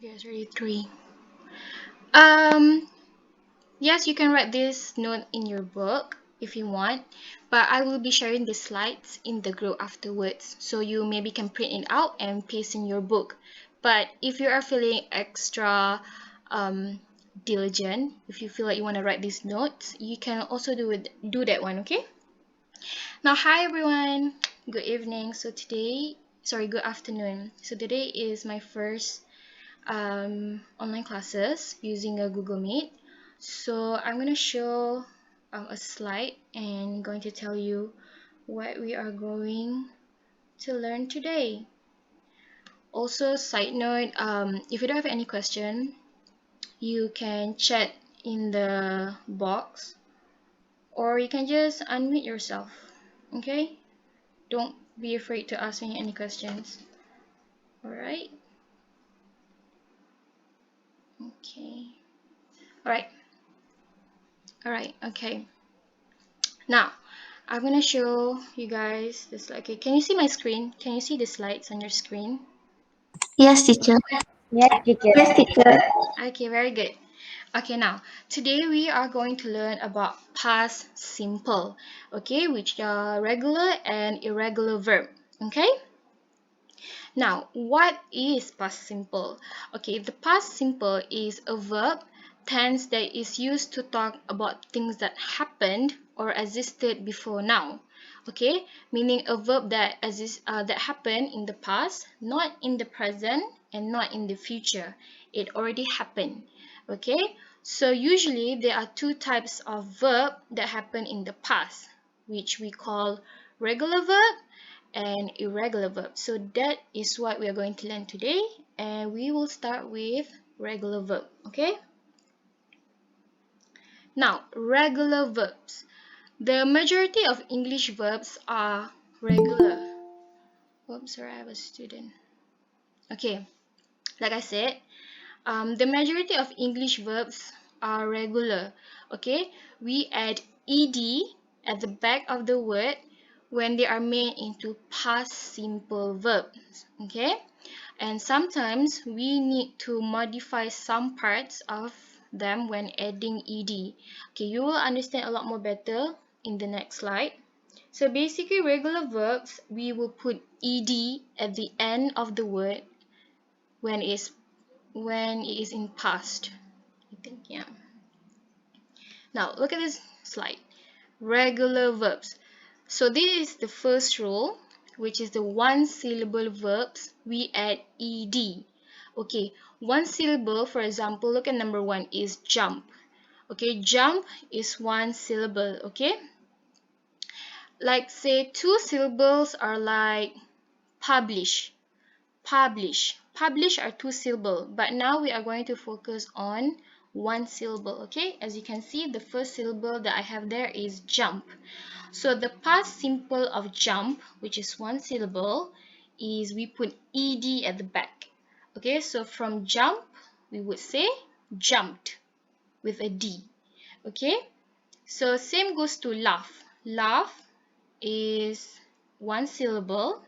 There's already 3. Yes, you can write this note in your book if you want, but I will be sharing the slides in the group afterwards, so you maybe can print it out and paste in your book. But if you are feeling extra diligent, if you feel like you want to write these notes, you can also do that one, okay? Now, hi everyone. Good evening. Good afternoon. So today is my first online classes using a Google Meet. So I'm going to show a slide and going to tell you what we are going to learn today. Also, side note, if you don't have any question, you can chat in the box or you can just unmute yourself. Okay? Don't be afraid to ask me any questions. Alright? Okay. Alright, okay. Now, I'm gonna show you guys this. Okay, can you see my screen? Can you see the slides on your screen? Yes, teacher. Yes, teacher. Yes, teacher. Okay, very good. Okay, now today we are going to learn about past simple, okay, which are regular and irregular verb. Okay. Now, what is past simple? Okay, the past simple is a verb tense that is used to talk about things that happened or existed before now. Okay, meaning a verb that that happened in the past, not in the present and not in the future. It already happened. Okay, so usually there are two types of verb that happen in the past, which we call regular verb and irregular verb. So that is what we are going to learn today, and we will start with regular verb. Okay, now regular verbs. The majority of English verbs are regular. Oops, sorry, I have a student. Okay, like I said, the majority of English verbs are regular. Okay, we add ed at the back of the word when they are made into past simple verbs. Okay, and sometimes we need to modify some parts of them when adding ed. Okay, you will understand a lot more better in the next slide. So basically, regular verbs, we will put ed at the end of the word when it is in past. I think, yeah. Now look at this slide. Regular verbs. So this is the first rule, which is the one syllable verbs. We add ed. Okay, one syllable, for example, look at number 1 is jump. Okay, jump is one syllable. Okay, like say two syllables are like publish. Publish are two syllable, but now we are going to focus on one syllable. Okay, as you can see, the first syllable that I have there is jump. So the past simple of jump, which is one syllable, is we put ed at the back. Okay, so from jump we would say jumped with a d. Okay, so same goes to laugh. Laugh is one syllable,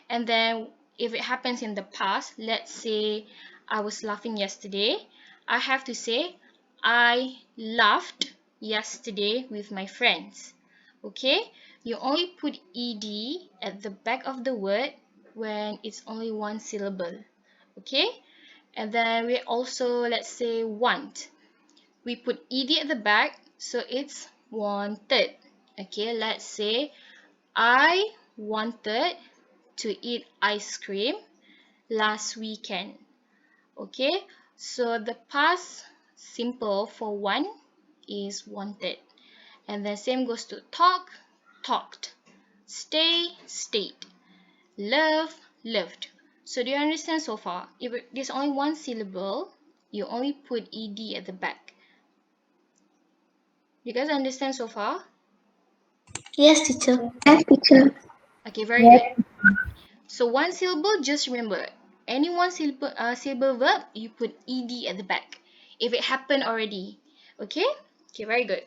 and then if it happens in the past, let's say I was laughing yesterday, I have to say I laughed yesterday with my friends. Okay, you only put ed at the back of the word when it's only one syllable. Okay, and then we also, let's say want, we put ed at the back, so it's wanted. Okay, let's say I wanted to eat ice cream last weekend. Okay, so the past simple for want is wanted, and then same goes to talk, talked, stay, stayed, love, loved. So do you understand so far? If there's only one syllable, you only put ed at the back. You guys understand so far? Yes, teacher. Yes, teacher. Okay, very Yes. good. So one syllable, just remember, any one syllable verb, you put ed at the back if it happened already. Okay? Okay, very good.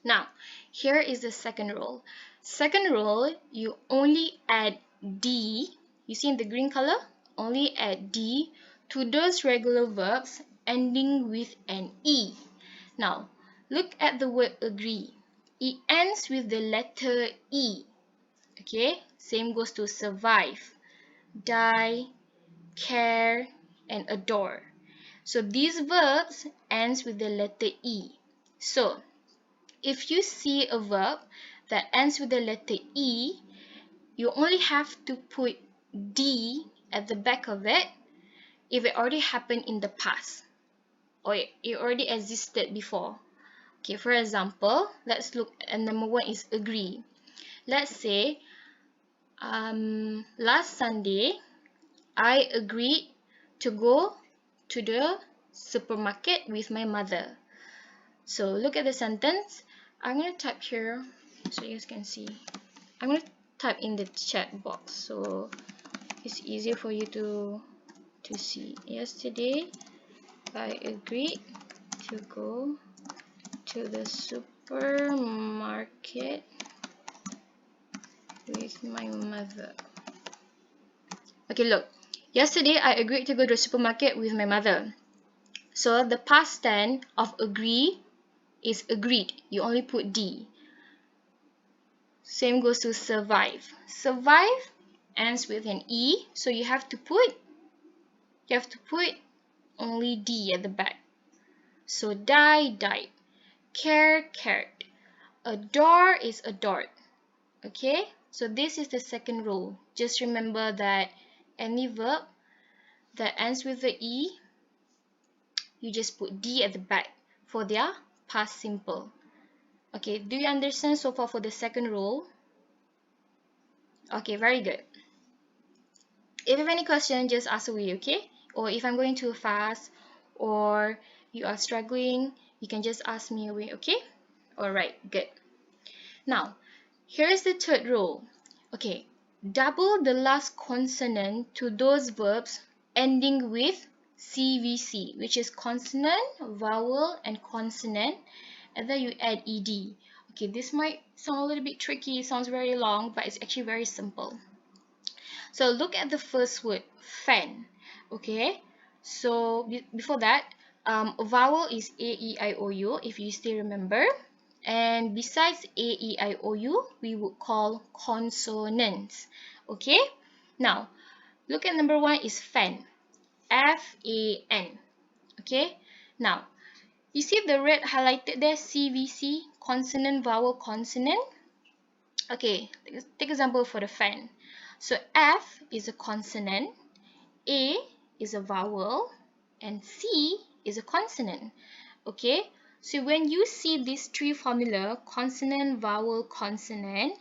Now, here is the second rule. Second rule, you only add d. You see in the green color? only add D to those regular verbs ending with an E. Now, look at the word agree. It ends with the letter E. Okay, same goes to survive, die, care, and adore. So these verbs ends with the letter E. So if you see a verb that ends with the letter E, you only have to put D at the back of it if it already happened in the past or it already existed before. Okay, for example, let's look at number 1 is agree. Let's say last Sunday I agreed to go to the supermarket with my mother. So look at the sentence. I'm going to type here so you guys can see. I'm going to type in the chat box so it's easier for you to see. Yesterday I agreed to go to the supermarket with my mother. Okay, look. Yesterday I agreed to go to the supermarket with my mother. So the past tense of agree is agreed. You only put D. Same goes to survive. Survive ends with an E, so you have to put only D at the back. So die, died. Care, cared. Adore is adored. Okay? So this is the second rule. Just remember that any verb that ends with the E, you just put D at the back for their past simple. Okay, do you understand so far for the second rule? Okay, very good. If you have any question, just ask away, okay? Or if I'm going too fast or you are struggling, you can just ask me away, okay? Alright, good. Now, here's the third rule. Okay, double the last consonant to those verbs ending with CVC, which is consonant, vowel, and consonant, and then you add ED. Okay, this might sound a little bit tricky, it sounds very long, but it's actually very simple. So look at the first word, fan. Okay, so before that, vowel is A, E, I, O, U, if you still remember. And besides A, E, I, O, U, we would call consonants. Okay, now look at number 1 is fan. F-A-N. Okay, now you see the red highlighted there, CVC, consonant, vowel, consonant. Okay, take example for the fan. So F is a consonant, A is a vowel, and C is a consonant. Okay, so when you see these three formula, consonant, vowel, consonant,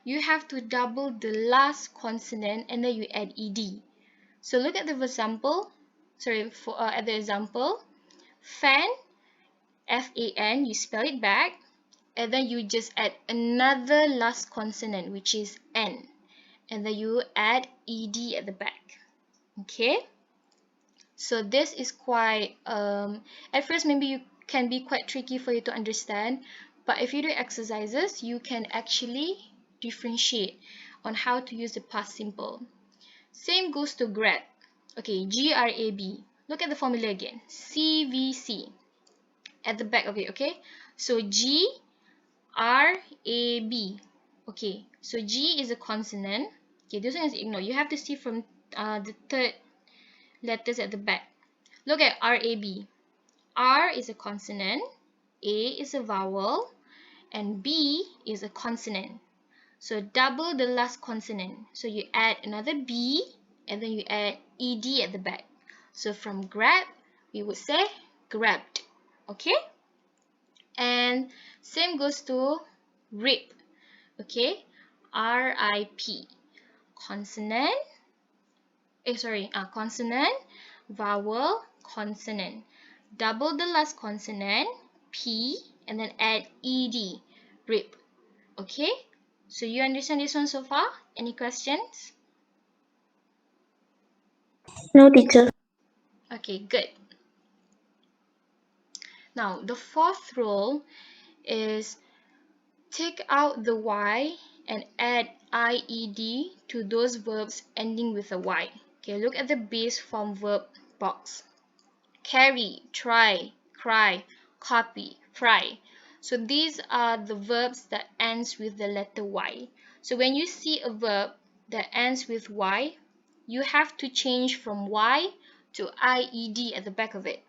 you have to double the last consonant and then you add ed. So look at the example. At the example, fan, F-A-N, you spell it back, and then you just add another last consonant, which is N, and then you add ed at the back. Okay, so this is quite at first maybe you can be quite tricky for you to understand, but if you do exercises you can actually differentiate on how to use the past simple. Same goes to grab. Okay, G-R-A-B. Look at the formula again. C-V-C at the back of it. Okay, so G-R-A-B. Okay, so G is a consonant. Okay, this one is ignored. You have to see from the third letters at the back. Look at R-A-B. R is a consonant, A is a vowel, and B is a consonant. So double the last consonant. So you add another B and then you add ed at the back. So from grab, we would say grabbed. Okay? And same goes to rip. Okay? R-I-P. Consonant, consonant, vowel, consonant. Double the last consonant, P, and then add ed, rip. Okay, so you understand this one so far? Any questions? No, teacher. Okay, good. Now, the fourth rule is take out the Y and add IED to those verbs ending with a Y. Okay, look at the base form verb box. Carry, try, cry, copy, fry. So these are the verbs that ends with the letter Y. So when you see a verb that ends with Y, you have to change from Y to IED at the back of it.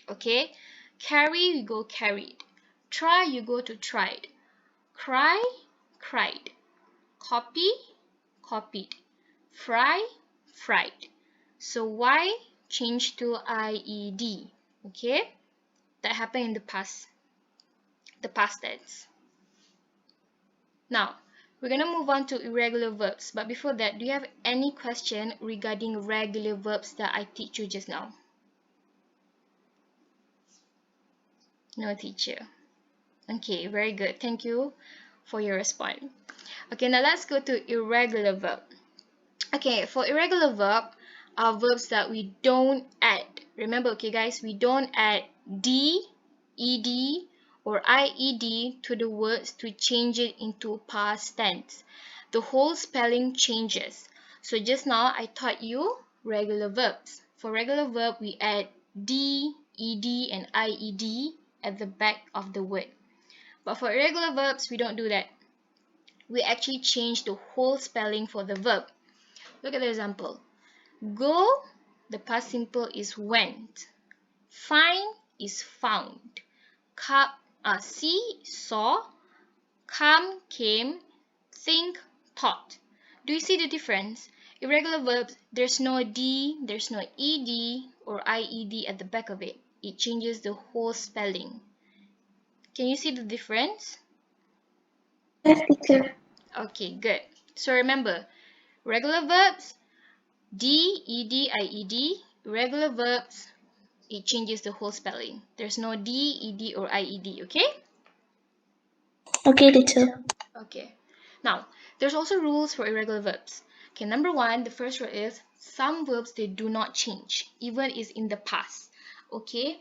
Okay? Carry, you go carried. Try, you go to tried. Cry, cried. Copy, copied. Fry, fried. So Y change to IED. Okay? That happened in the past tense. Now, we're going to move on to irregular verbs. But before that, do you have any question regarding regular verbs that I teach you just now? No, teacher. Okay, very good. Thank you for your response. Okay, now let's go to irregular verb. Okay, for irregular verb are verbs that we don't add. Remember, okay guys, we don't add D, ED or IED to the words to change it into past tense. The whole spelling changes. So just now I taught you regular verbs. For regular verb, we add D, ED and IED at the back of the word. But for irregular verbs, we don't do that. We actually change the whole spelling for the verb. Look at the example. Go, the past simple is went. Find is found. See, saw. Come, came. Think, thought. Do you see the difference? Irregular verbs, there's no D, there's no ED or IED at the back of it. It changes the whole spelling. Can you see the difference? Yes, teacher. Okay, good. So remember, regular verbs, D, ED, IED. Irregular verbs, it changes the whole spelling. There's no D, ED or IED, okay? Okay, teacher. Okay. Now, there's also rules for irregular verbs. Okay, number one, the first rule is some verbs, they do not change, even is in the past. Okay?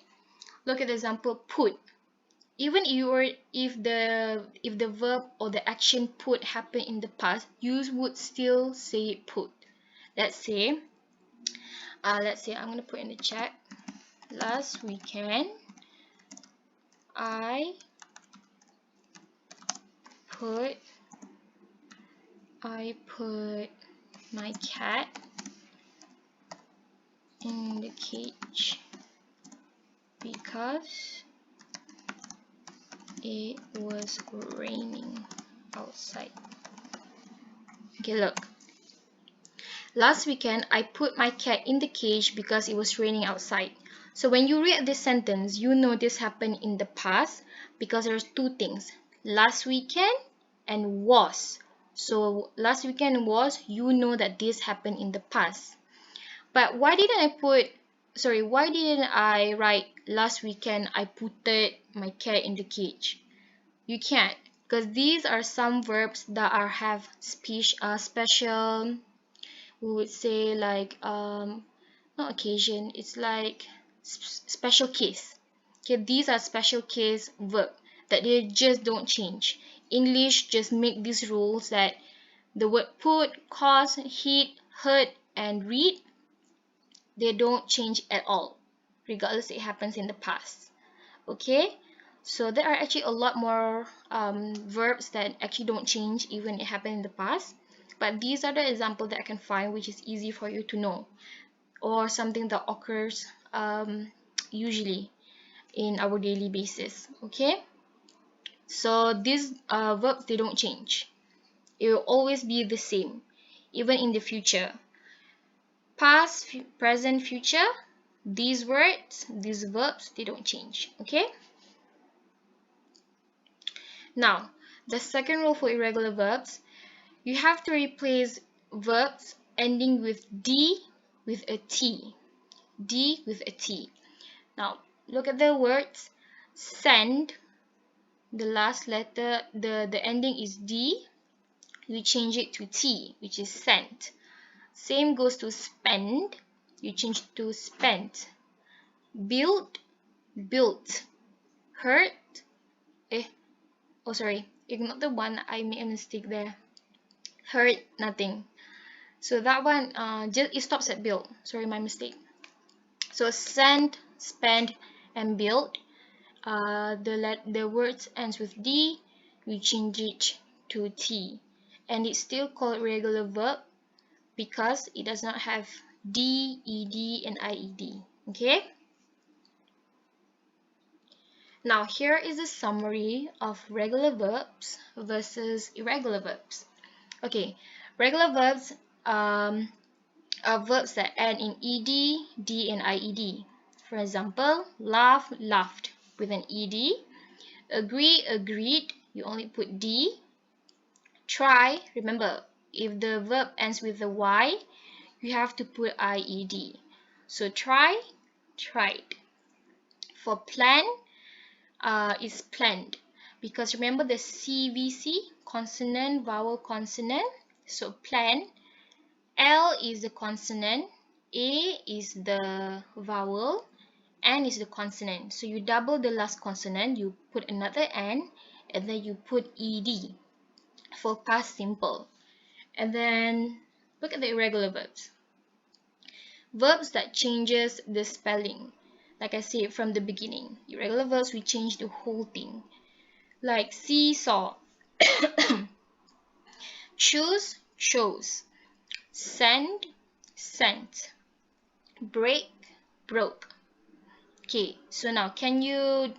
Look at the example, put. Even if the verb or the action put happened in the past, you would still say put. Let's say I'm gonna put in the chat. Last weekend, I put my cat in the cage because it was raining outside. Okay, look. Last weekend, I put my cat in the cage because it was raining outside. So when you read this sentence, you know this happened in the past because there's two things. Last weekend and was. So last weekend was, you know that this happened in the past. But why didn't I write last weekend I put my cat in the cage? You can't, because these are some verbs that have special, we would say like not occasion, it's like special case. Okay, these are special case verb that they just don't change. English just make these rules that the word put, cause, hit, hurt and read, they don't change at all, regardless it happens in the past. Okay, so there are actually a lot more verbs that actually don't change even it happened in the past, but these are the examples that I can find which is easy for you to know, or something that occurs usually in our daily basis. Okay, so these verbs, they don't change. It will always be the same even in the future. Past, present, future, these words, these verbs, they don't change. Okay, now the second rule for irregular verbs, you have to replace verbs ending with D with a T. D with a T. Now look at the words send, the last letter, the ending is D, you change it to T, which is sent. Same goes to spend, you change it to spent. Build, built. Hurt, ignore the one, I made a mistake there. Hurt, nothing. So that one, it stops at build. Sorry, my mistake. So send, spend, and build. The words ends with D. We change it to T, and it's still called regular verb because it does not have D, ED, and IED. Okay. Now here is a summary of regular verbs versus irregular verbs. Okay, regular verbs are verbs that end in ed, d, and ied. For example, laugh, laughed with an ed. Agree, agreed, you only put d. Try, remember, if the verb ends with a y, you have to put ied. So try, tried. For plan, is planned, because remember the CVC, consonant, vowel, consonant. So plan, L is the consonant, A is the vowel, N is the consonant. So you double the last consonant, you put another N, and then you put ED for past simple. And then look at the irregular verbs. Verbs that changes the spelling. Like I said from the beginning, irregular verbs, we change the whole thing. Like seesaw, choose, chose, send, sent, break, broke. Okay, so now can you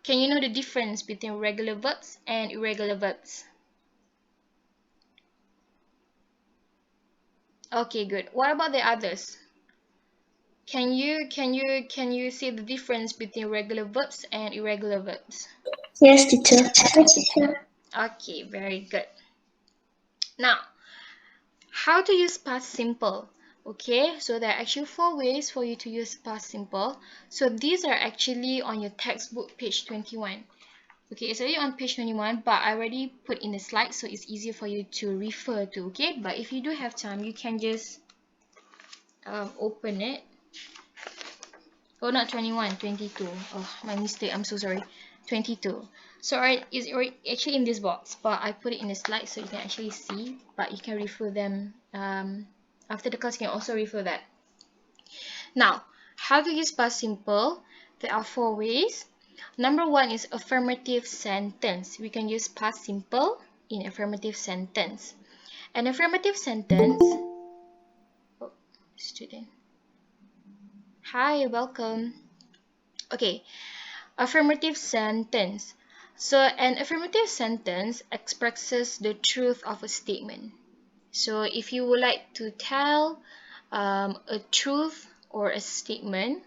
know the difference between regular verbs and irregular verbs? Okay, good. What about the others? Can you see the difference between regular verbs and irregular verbs? Yes, teacher. Yes, teacher. Okay, very good. Now, how to use past simple? Okay, so there are actually 4 ways for you to use past simple. So these are actually on your textbook, page 21. Okay, it's already on page 21, but I already put in the slide, so it's easier for you to refer to. Okay, but if you do have time, you can just open it. Oh, not 21, 22. Oh, my mistake. I'm so sorry. 22. So it's actually in this box, but I put it in the slide so you can actually see. But you can refer them after the class. You can also refer that. Now, how to use past simple? There are 4 ways. Number 1 is affirmative sentence. We can use past simple in affirmative sentence. An affirmative sentence. Oh, student. Hi, welcome. Okay, affirmative sentence. So an affirmative sentence expresses the truth of a statement. So if you would like to tell a truth or a statement,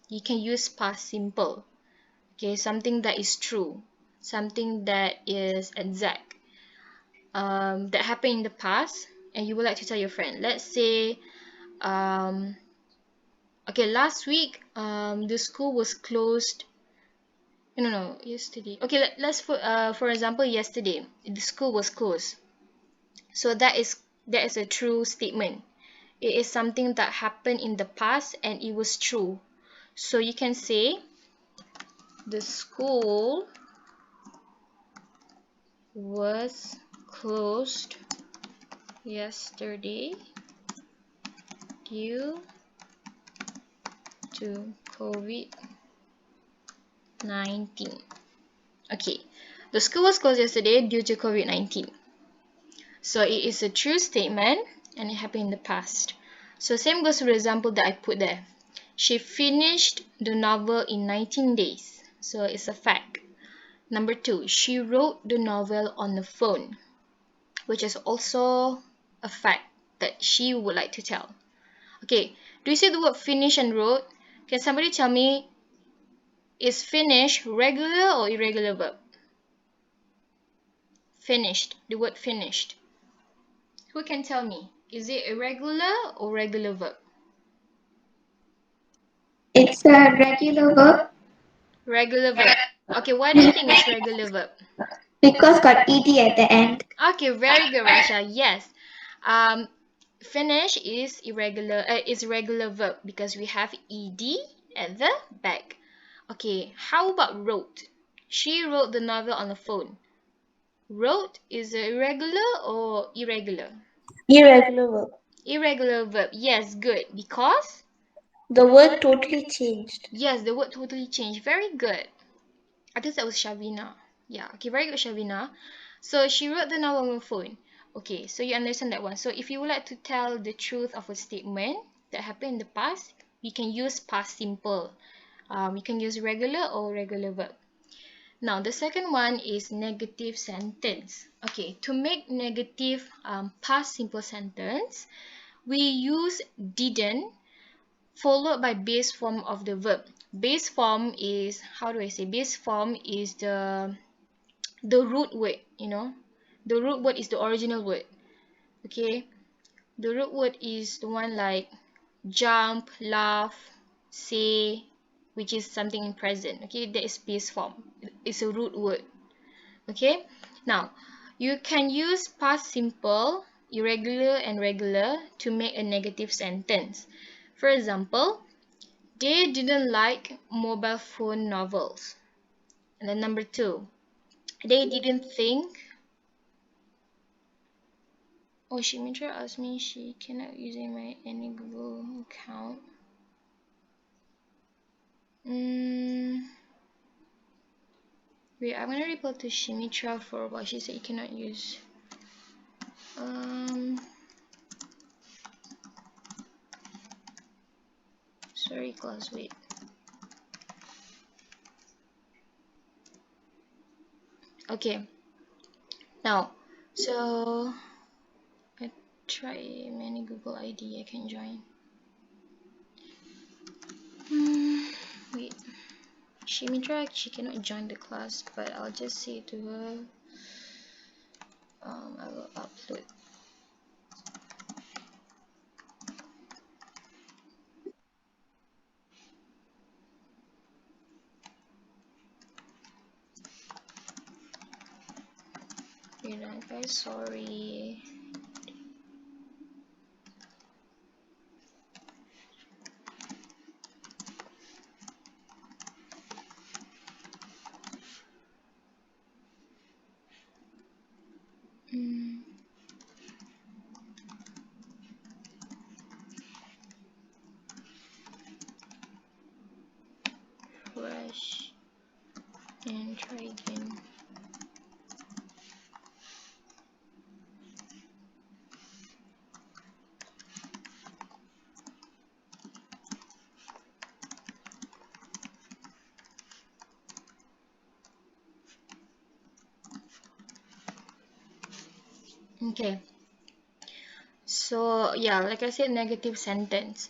you can use past simple. Okay, something that is true, something that is exact, that happened in the past, and you would like to tell your friend. Let's say, okay, last week, the school was closed. No, yesterday. Okay, let's for example, yesterday the school was closed. So that is a true statement. It is something that happened in the past and it was true. So you can say the school was closed yesterday due to COVID-19. Okay, the school was closed yesterday due to COVID-19. So it is a true statement and it happened in the past. So same goes to the example that I put there. She finished the novel in 19 days. So it's a fact. Number 2, she wrote the novel on the phone, which is also a fact that she would like to tell. Okay, do you see the word finish and wrote? Can somebody tell me, is finish regular or irregular verb? Finished, the word finished. Who can tell me? Is it irregular or regular verb? It's a regular verb Regular verb. Okay, why do you think it's regular verb? because got ed at the end. Okay, very good, Rasha. Yes. Um, finish is regular verb because we have ed at the back. Okay, how about wrote? She wrote the novel on the phone. Wrote is it irregular or irregular? Irregular verb. Irregular verb. Yes, good. Because? The word totally changed. Yes, the word totally changed. Very good. I guess that was Shavina. Yeah, okay, very good, Shavina. So she wrote the novel on her phone. Okay, so you understand that one. So if you would like to tell the truth of a statement that happened in the past, you can use past simple. You can use regular or regular verb. Now, the second one is negative sentence. Okay, to make negative past simple sentence, we use didn't followed by base form of the verb. Base form is, how do I say? Base form is the root word, you know. The root word is the original word. Okay, the root word is the one like jump, laugh, say, which is something in present. Okay, that is base form. It's a root word. Okay, now you can use past simple, irregular, and regular to make a negative sentence. For example, they didn't like mobile phone novels. And then number two, they didn't think. Oh, Shimitra asked me she cannot use my any Google account. Wait, I'm gonna reply to Shimitra for what she said you cannot use. Sorry, class. Wait. Okay. Now, so I try many Google ID I can join. Wait. Shimitra, she cannot join the class, but I'll just say to her, I will upload. You know, guys, sorry. Rush and try again. Okay. So yeah, like I said, negative sentence.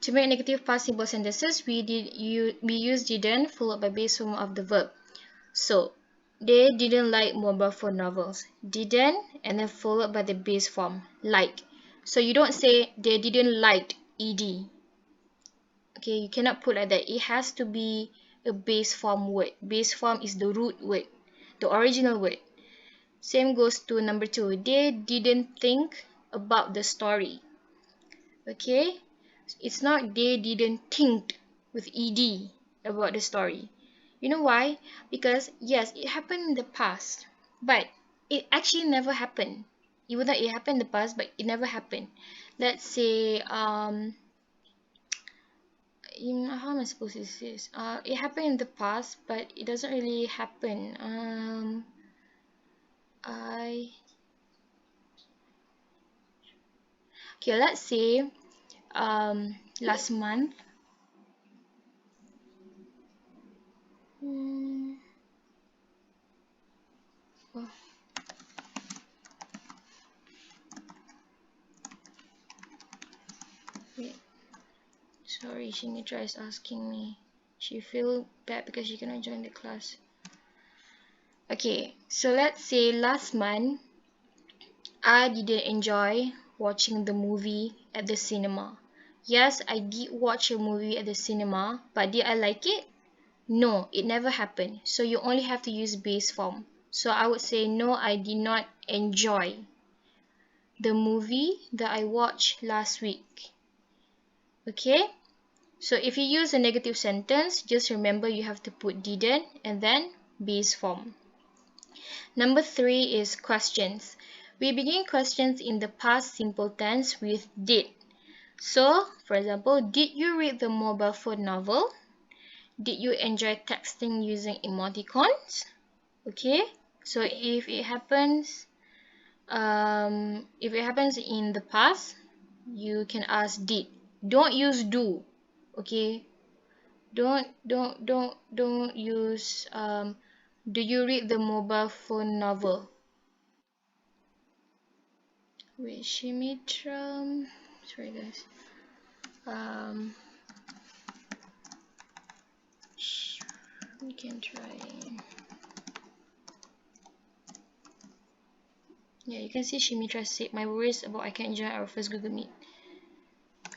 To make negative past simple sentences, we use didn't followed by base form of the verb. So they didn't like mobile phone novels. Didn't and then followed by the base form like. So you don't say they didn't like ed. Okay, you cannot put like that. It has to be a base form word. Base form is the root word, the original word. Same goes to number two. They didn't think about the story. Okay, it's not they didn't think with ed about the story. You know why? Because yes, it happened in the past, but it actually never happened. Even though it happened in the past, but it never happened. Let's say how am I supposed to say this? It happened in the past, but it doesn't really happen. I Okay, let's say last month. Oh, wait. Sorry, Shinitra is asking me. She feel bad because she cannot join the class. Okay, so let's say last month I didn't enjoy watching the movie at the cinema. Yes, I did watch a movie at the cinema, but did I like it? No, it never happened. So you only have to use base form. So I would say no, I did not enjoy the movie that I watched last week. Okay? So if you use a negative sentence, just remember you have to put didn't and then base form. Number three is questions. We begin questions in the past simple tense with did. So, for example, did you read the mobile phone novel? Did you enjoy texting using emoticons? Okay, so if it happens in the past, you can ask did. Don't use do. Okay, don't use do you read the mobile phone novel? Wait, Shimitra. Sorry guys. Um, we can try. Yeah, you can see Shimitra said my worries about I can't join our first Google Meet.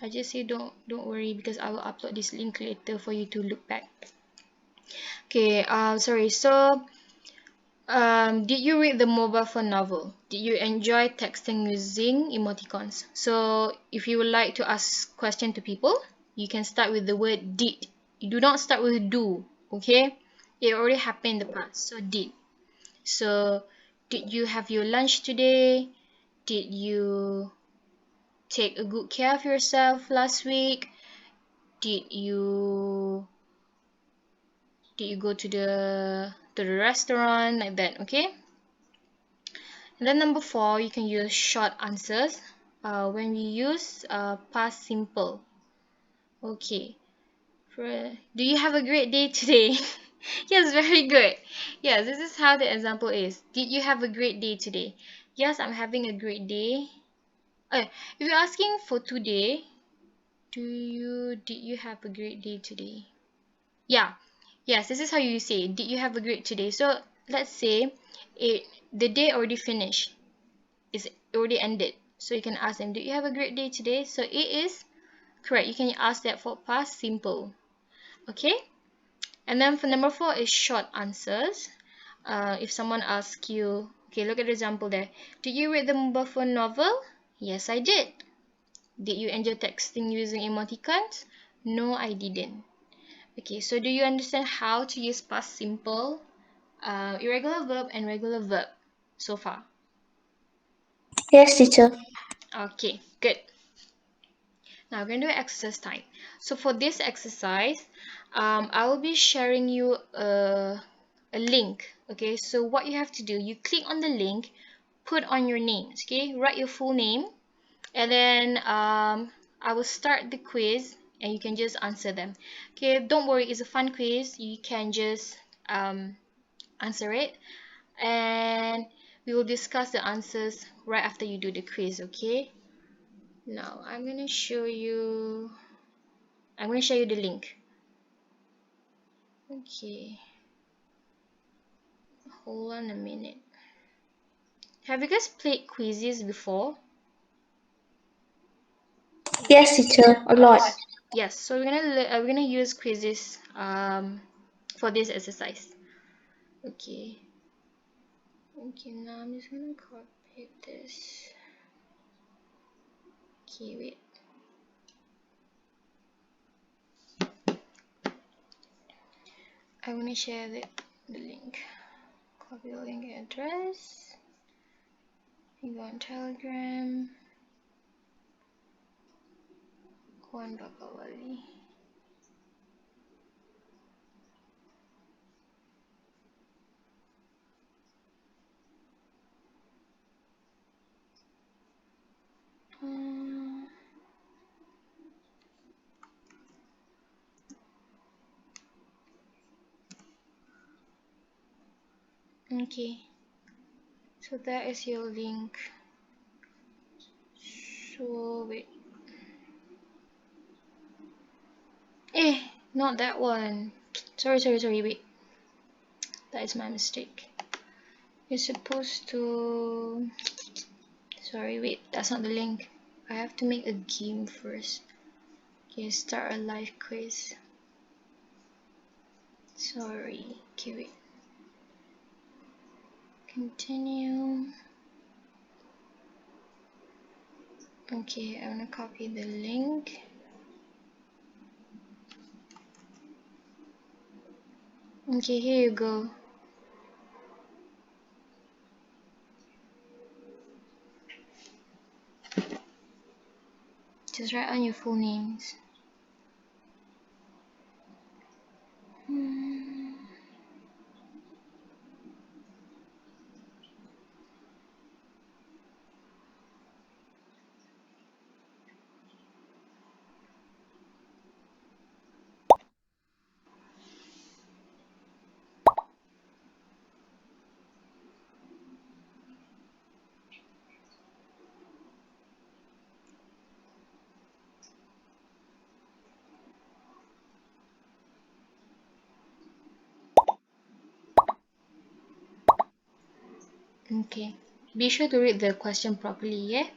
I just say don't worry because I will upload this link later for you to look back. Okay, sorry. So, did you read the mobile phone novel? Did you enjoy texting using emoticons? So, if you would like to ask question to people, you can start with the word did. You do not start with do, okay? It already happened in the past, so did. So, did you have your lunch today? Did you take a good care of yourself last week? Did you go to the restaurant, like that, okay? And then number 4, you can use short answers when we use past simple. Okay, do you have a great day today? Yes, very good. Yes, this is how the example is. Did you have a great day today? Yes, I'm having a great day. If you're asking for today, did you have a great day today? Yeah, yes, this is how you say, did you have a great today? So let's say the day already finished, it's already ended. So you can ask them, did you have a great day today? So it is correct. You can ask that for past simple. Okay? And then for number 4 is short answers. If someone asks you, okay, look at the example there. Did you read the mobile phone novel? Yes, I did. Did you enjoy texting using emoticons? No, I didn't. Okay, so do you understand how to use past simple, irregular verb, and regular verb so far? Yes, teacher. Okay, good. Now we're going to do exercise time. So for this exercise, I will be sharing you a link. Okay, so what you have to do, you click on the link, put on your names. Okay, write your full name, and then I will start the quiz, and you can just answer them. Okay, don't worry, it's a fun quiz. You can just answer it, and we will discuss the answers right after you do the quiz. Okay. Now I'm going to show you the link. Okay, hold on a minute. Have you guys played quizzes before? Yes, teacher. A lot. Yes, so we're gonna use quizzes for this exercise. Okay. Okay, now I'm just gonna copy this. Okay, wait. I want to share the link. Copy the link address. You go on Telegram. Go on Bakawali. Okay, so that is your link. So wait. Not that one. Sorry, wait. That is my mistake. You're supposed to... Sorry, wait. That's not the link. I have to make a game first. Okay, start a live quiz. Sorry. Okay, wait. Continue. Okay, I'm gonna copy the link. Okay, here you go. Just write on your full names. Okay. Be sure to read the question properly, yeah?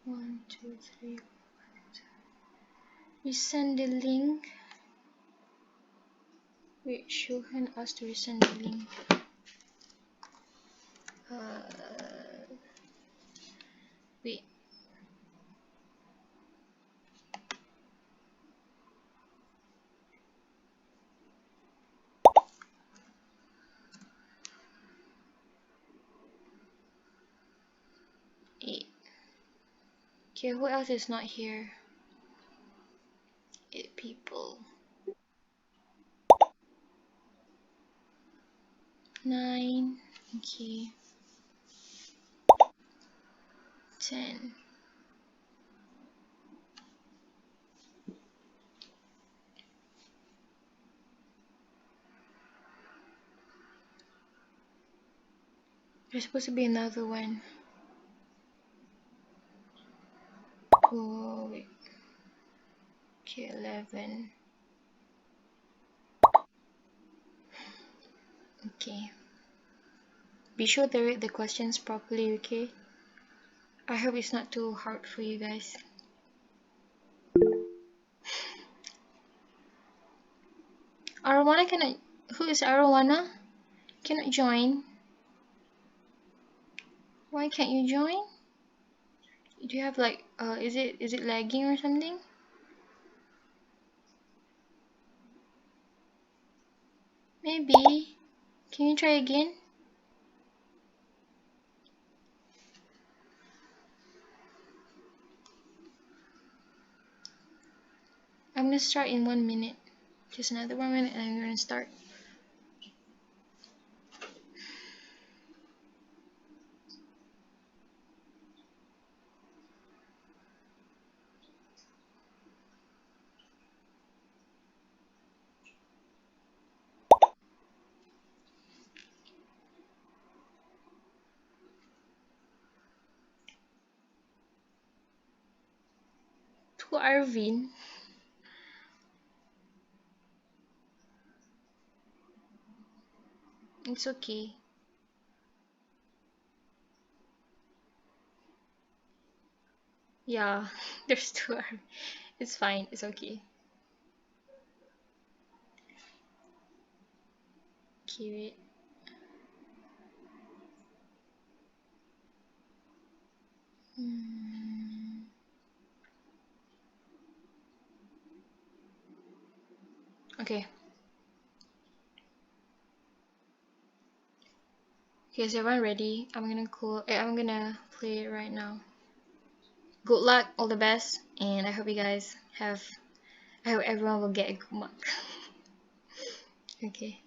One, two, three. Resend the link. Wait, Shohan asked to resend the link. Wait. Eight. Okay, who else is not here? 8 people. 9. Okay. 10. There's supposed to be another one. Oh, wait. Okay, 11. Okay. Be sure to read the questions properly, okay? I hope it's not too hard for you guys. Arowana cannot. Who is Arowana? Cannot join. Why can't you join? Do you have like is it lagging or something? Maybe. Can you try again? I'm gonna start in 1 minute. Just another 1 minute and I'm gonna start. To Arvin. It's okay. Yeah, there's 2 Arvin. It's fine. It's okay. Okay, wait. Okay. Okay, is everyone ready? I'm gonna play it right now. Good luck, all the best, and I hope you guys have. I hope everyone will get a good mark. Okay.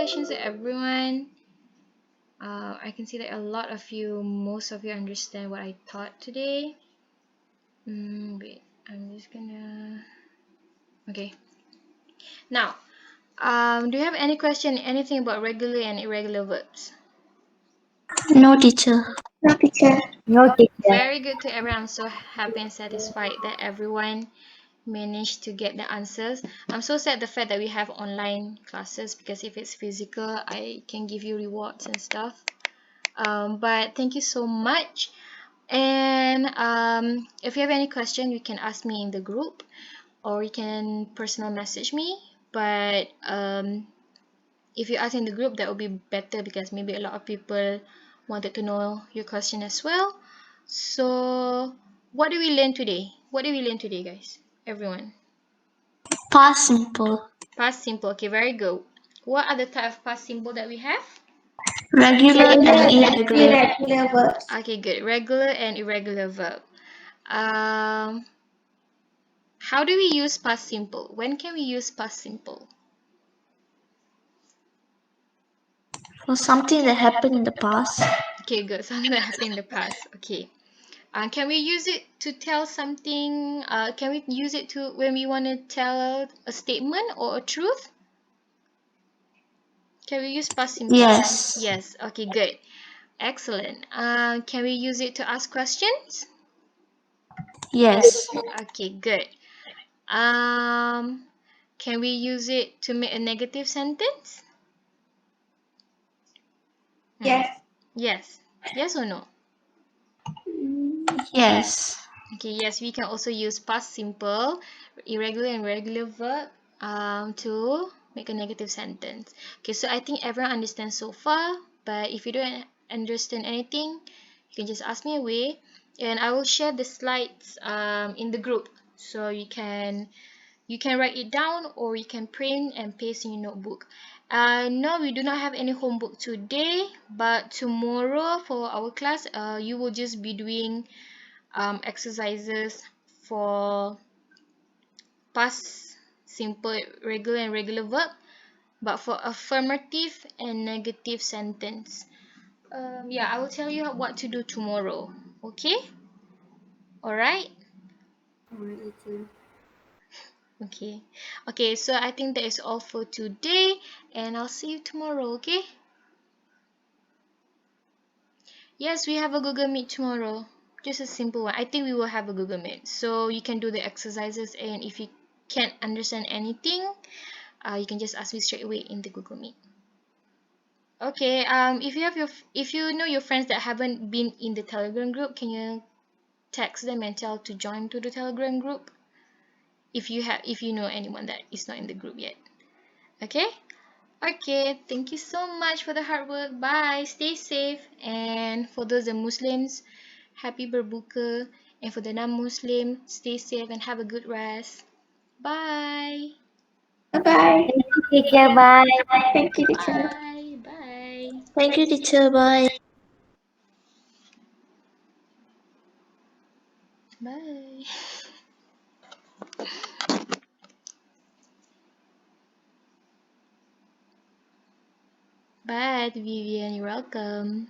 congratulations to everyone. I can see that most of you understand what I taught today. Wait, I'm just gonna... Okay. Now, do you have any question, anything about regular and irregular verbs? No, teacher. No, teacher. No, teacher. Very good to everyone. I'm so happy and satisfied that everyone managed to get the answers. I'm so sad the fact that we have online classes, because if it's physical, I can give you rewards and stuff. But thank you so much. And if you have any question, you can ask me in the group, or you can personal message me. But if you ask in the group, that would be better, because maybe a lot of people wanted to know your question as well. So what did we learn today? What did we learn today, guys? Everyone. Past simple. Past simple. Okay, very good. What are the type of past simple that we have? Regular Regular and and irregular. irregular verbs. Okay, good. Regular and irregular verb. How do we use past simple? When can we use past simple? For something that happened in the past. Okay, good. Something that happened in the past. Okay. Can we use it to tell something? Can we use it to when we want to tell a statement or a truth? Can we use past simple? Yes. Yes. Okay, good. Excellent. Can we use it to ask questions? Yes. Okay, good. Can we use it to make a negative sentence? Yes. Yes. Yes or no? Yes. Okay, yes, we can also use past simple, irregular and regular verb to make a negative sentence. Okay, so I think everyone understands so far, but if you don't understand anything, you can just ask me away, and I will share the slides in the group, so you can write it down, or you can print and paste in your notebook. No, we do not have any homework today, but tomorrow for our class, you will just be doing exercises for past simple, regular and regular verb, but for affirmative and negative sentence. Yeah, I will tell you what to do tomorrow. Okay? Alright? Okay. Okay, so I think that is all for today, and I'll see you tomorrow, okay? Yes, we have a Google Meet tomorrow. Just a simple one. I think we will have a Google Meet. So you can do the exercises, and if you can't understand anything, you can just ask me straight away in the Google Meet. Okay, if you know your friends that haven't been in the Telegram group, can you text them and tell to join to the Telegram group? If you know anyone that is not in the group yet. Okay? Okay, thank you so much for the hard work. Bye. Stay safe. And for those Muslims, happy berbuka. And for the non-Muslim, stay safe and have a good rest. Bye. Bye-bye. Thank you, teacher. Bye. Thank you, teacher. Bye. Bye. Thank you, teacher. Bye. Bye. Bye, Vivian. You're welcome.